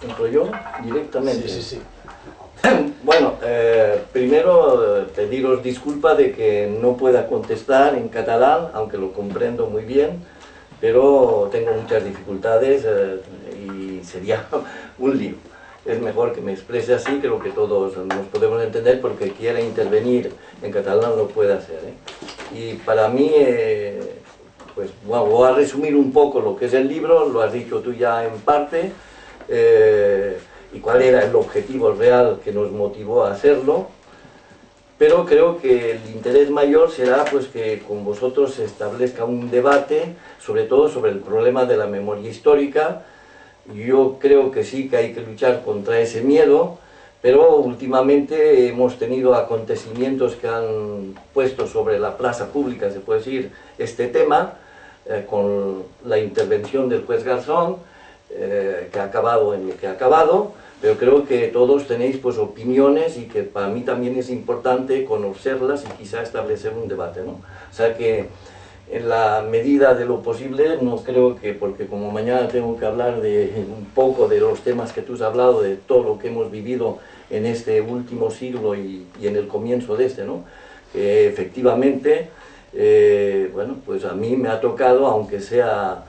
¿Entro yo directamente? Sí, sí, sí. Bueno, primero pediros disculpas de que no pueda contestar en catalán, aunque lo comprendo muy bien, pero tengo muchas dificultades y sería un lío. Es mejor que me exprese así, creo que todos nos podemos entender, porque quiera intervenir en catalán lo puede hacer, ¿eh? Y para mí, pues bueno, voy a resumir un poco lo que es el libro, lo has dicho tú ya en parte, y cuál era el objetivo real que nos motivó a hacerlo, pero creo que el interés mayor será pues que con vosotros se establezca un debate, sobre todo sobre el problema de la memoria histórica. Yo creo que sí que hay que luchar contra ese miedo, pero últimamente hemos tenido acontecimientos que han puesto sobre la plaza pública, se puede decir, este tema, con la intervención del juez Garzón, que ha acabado en lo que ha acabado, pero creo que todos tenéis pues opiniones y que para mí también es importante conocerlas y quizá establecer un debate, ¿no? O sea que en la medida de lo posible, no creo que, porque como mañana tengo que hablar de un poco de los temas que tú has hablado, de todo lo que hemos vivido en este último siglo y en el comienzo de este, ¿no? Que efectivamente, bueno, pues a mí me ha tocado, aunque sea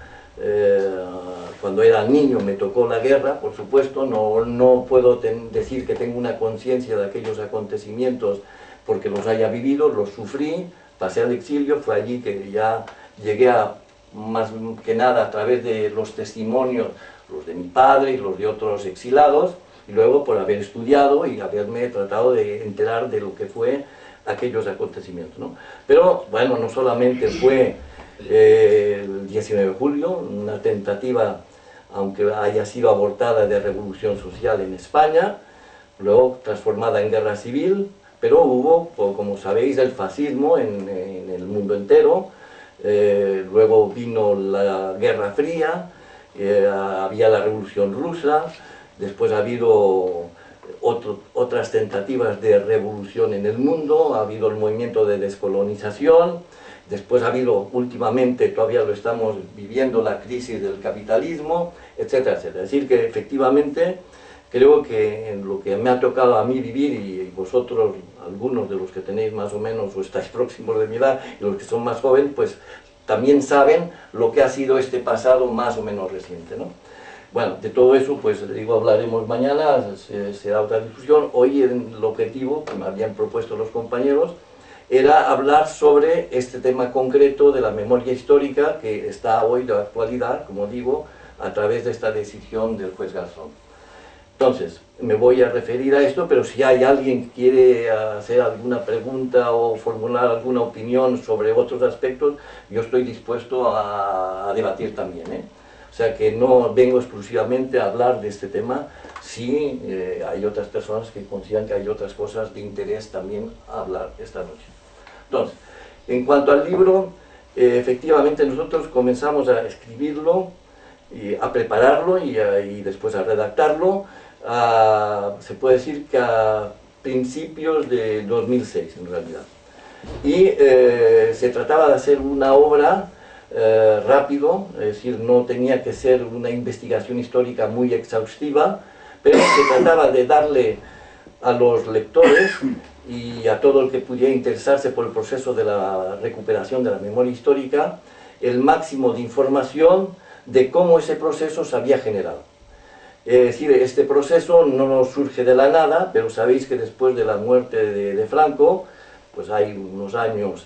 cuando era niño me tocó la guerra, por supuesto, no puedo decir que tengo una conciencia de aquellos acontecimientos porque los haya vivido, los sufrí, pasé al exilio, fue allí que ya llegué a, más que nada a través de los testimonios, los de mi padre y los de otros exilados, y luego por haber estudiado y haberme tratado de enterar de lo que fue aquellos acontecimientos, ¿no? Pero bueno, no solamente fue el 19 de julio, una tentativa, aunque haya sido abortada, de revolución social en España, luego transformada en guerra civil, pero hubo, como sabéis, el fascismo en el mundo entero, luego vino la Guerra Fría, había la Revolución Rusa, después ha habido otras tentativas de revolución en el mundo, ha habido el movimiento de descolonización, después ha habido, últimamente, todavía lo estamos viviendo, la crisis del capitalismo, etcétera, etcétera. Es decir, que efectivamente creo que en lo que me ha tocado a mí vivir, y vosotros, algunos de los que tenéis más o menos o estáis próximos de mi edad, y los que son más jóvenes, pues también saben lo que ha sido este pasado más o menos reciente, ¿no? Bueno, de todo eso, pues digo, hablaremos mañana, será otra discusión. Hoy el objetivo que me habían propuesto los compañeros era hablar sobre este tema concreto de la memoria histórica que está hoy de actualidad, como digo, a través de esta decisión del juez Garzón. Entonces, me voy a referir a esto, pero si hay alguien que quiere hacer alguna pregunta o formular alguna opinión sobre otros aspectos, yo estoy dispuesto a debatir también, ¿eh? O sea que no vengo exclusivamente a hablar de este tema, si hay otras personas que consideran que hay otras cosas de interés también a hablar esta noche. Entonces, en cuanto al libro, efectivamente nosotros comenzamos a escribirlo, a prepararlo y después a redactarlo, se puede decir que a principios de 2006 en realidad. Y se trataba de hacer una obra rápido, es decir, no tenía que ser una investigación histórica muy exhaustiva, pero se trataba de darle a los lectores y a todo el que pudiera interesarse por el proceso de la recuperación de la memoria histórica el máximo de información de cómo ese proceso se había generado. Es decir, este proceso no nos surge de la nada, pero sabéis que después de la muerte de Franco, pues hay unos años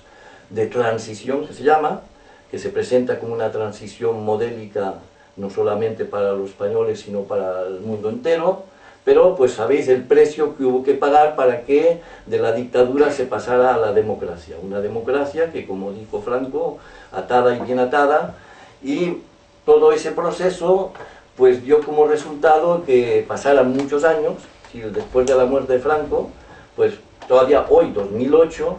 de transición, que se llama, que se presenta como una transición modélica no solamente para los españoles, sino para el mundo entero, pero pues sabéis el precio que hubo que pagar para que de la dictadura se pasara a la democracia. Una democracia que, como dijo Franco, atada y bien atada, y todo ese proceso pues dio como resultado que pasaran muchos años, después de la muerte de Franco, pues todavía hoy, 2008,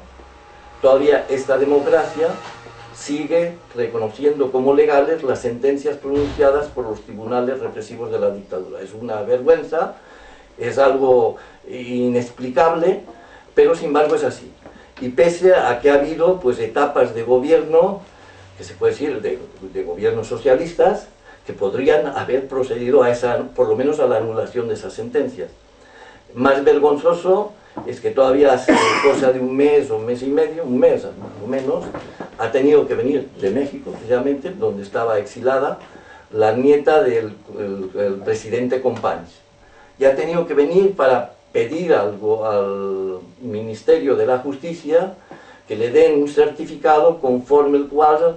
todavía esta democracia sigue reconociendo como legales las sentencias pronunciadas por los tribunales represivos de la dictadura. Es una vergüenza, es algo inexplicable, pero sin embargo es así. Y pese a que ha habido pues etapas de gobierno, que se puede decir de gobiernos socialistas, que podrían haber procedido a esa, por lo menos a la anulación de esas sentencias. Más vergonzoso es que todavía hace cosa de un mes o un mes y medio, un mes más o menos, ha tenido que venir de México, precisamente, donde estaba exilada, la nieta del el presidente Companys. Y ha tenido que venir para pedir algo al Ministerio de la Justicia que le den un certificado conforme el cual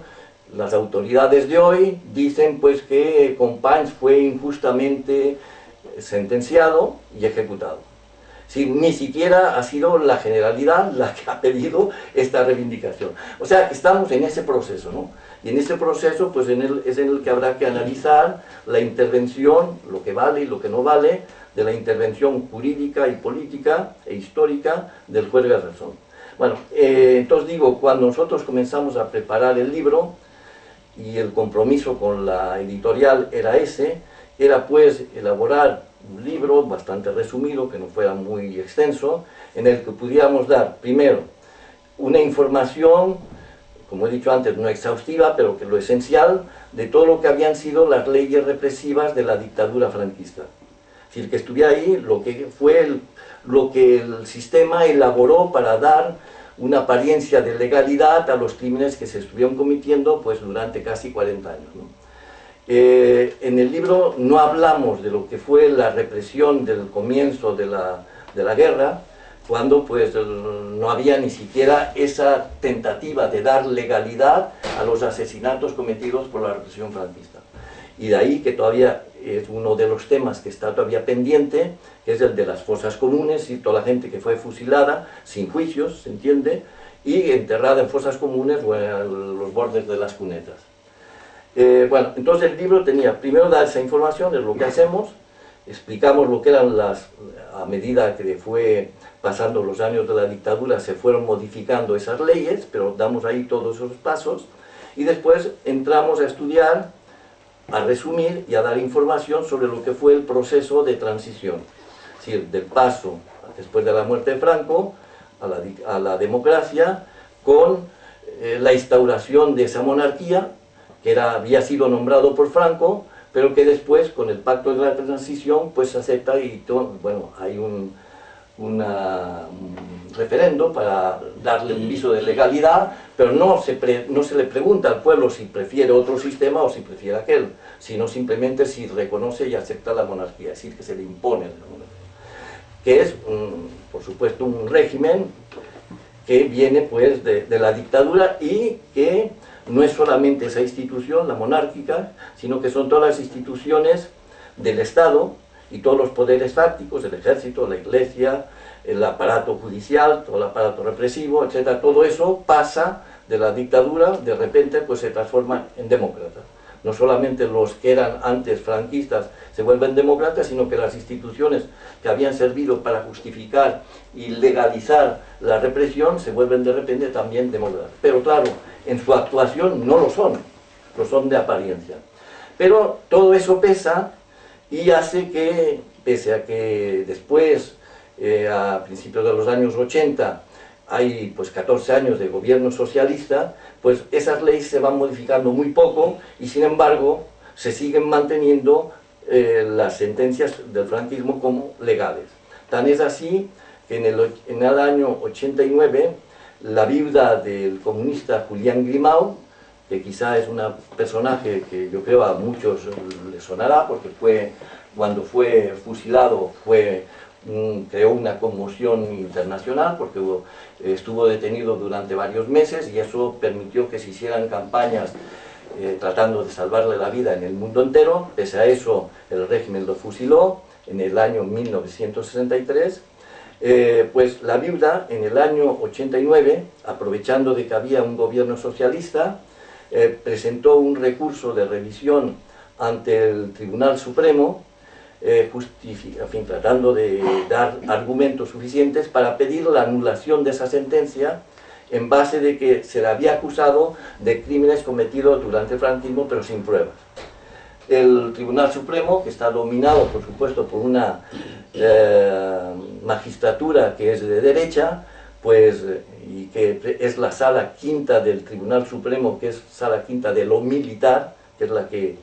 las autoridades de hoy dicen pues que Companys fue injustamente sentenciado y ejecutado. Sí, ni siquiera ha sido la Generalidad la que ha pedido esta reivindicación. O sea, estamos en ese proceso, ¿no? Y en ese proceso pues es en el que habrá que analizar la intervención, lo que vale y lo que no vale, de la intervención jurídica y política e histórica del juez Garzón. Bueno, entonces digo, cuando nosotros comenzamos a preparar el libro, y el compromiso con la editorial era ese, era pues elaborar un libro bastante resumido, que no fuera muy extenso, en el que pudiéramos dar, primero, una información, como he dicho antes, no exhaustiva, pero que lo esencial, de todo lo que habían sido las leyes represivas de la dictadura franquista. Es decir, que estuviera ahí lo que fue lo que el sistema elaboró para dar una apariencia de legalidad a los crímenes que se estuvieron cometiendo pues, durante casi 40 años, ¿no? En el libro no hablamos de lo que fue la represión del comienzo de la guerra, cuando pues, no había ni siquiera esa tentativa de dar legalidad a los asesinatos cometidos por la represión franquista. Y de ahí que todavía es uno de los temas que está todavía pendiente, que es el de las fosas comunes y toda la gente que fue fusilada, sin juicios, se entiende, y enterrada en fosas comunes o en los bordes de las cunetas. Bueno, entonces el libro tenía, primero dar esa información, es lo que hacemos, explicamos lo que eran a medida que fue pasando los años de la dictadura, se fueron modificando esas leyes, pero damos ahí todos esos pasos, y después entramos a estudiar, a resumir y a dar información sobre lo que fue el proceso de transición, es decir, del paso después de la muerte de Franco a la democracia, con la instauración de esa monarquía que había sido nombrado por Franco, pero que después con el pacto de la transición pues se acepta y bueno, hay un referendo para darle un viso de legalidad, pero no se le pregunta al pueblo si prefiere otro sistema o si prefiere aquel, sino simplemente si reconoce y acepta la monarquía, es decir, que se le impone la monarquía, que es, por supuesto, un régimen que viene pues de la dictadura y que no es solamente esa institución, la monárquica, sino que son todas las instituciones del Estado y todos los poderes fácticos, el ejército, la iglesia, el aparato judicial, todo el aparato represivo, etc. Todo eso pasa de la dictadura, de repente pues se transforma en demócratas. No solamente los que eran antes franquistas se vuelven demócratas, sino que las instituciones que habían servido para justificar y legalizar la represión se vuelven de repente también demócratas. Pero claro, en su actuación no lo son de apariencia. Pero todo eso pesa y hace que, pese a que después, a principios de los años 80, hay pues 14 años de gobierno socialista, pues esas leyes se van modificando muy poco y sin embargo se siguen manteniendo las sentencias del franquismo como legales. Tan es así que en el año 89 la viuda del comunista Julián Grimau, que quizá es un personaje que yo creo a muchos les sonará, porque cuando fue fusilado creó una conmoción internacional, porque estuvo detenido durante varios meses y eso permitió que se hicieran campañas tratando de salvarle la vida en el mundo entero. Pese a eso, el régimen lo fusiló en el año 1963. Pues la viuda, en el año 89, aprovechando de que había un gobierno socialista, presentó un recurso de revisión ante el Tribunal Supremo, tratando de dar argumentos suficientes para pedir la anulación de esa sentencia en base de que se le había acusado de crímenes cometidos durante el franquismo pero sin pruebas. El Tribunal Supremo, que está dominado por supuesto por una magistratura que es de derecha, pues, y que es la sala quinta del Tribunal Supremo, que es sala quinta de lo militar, que es la que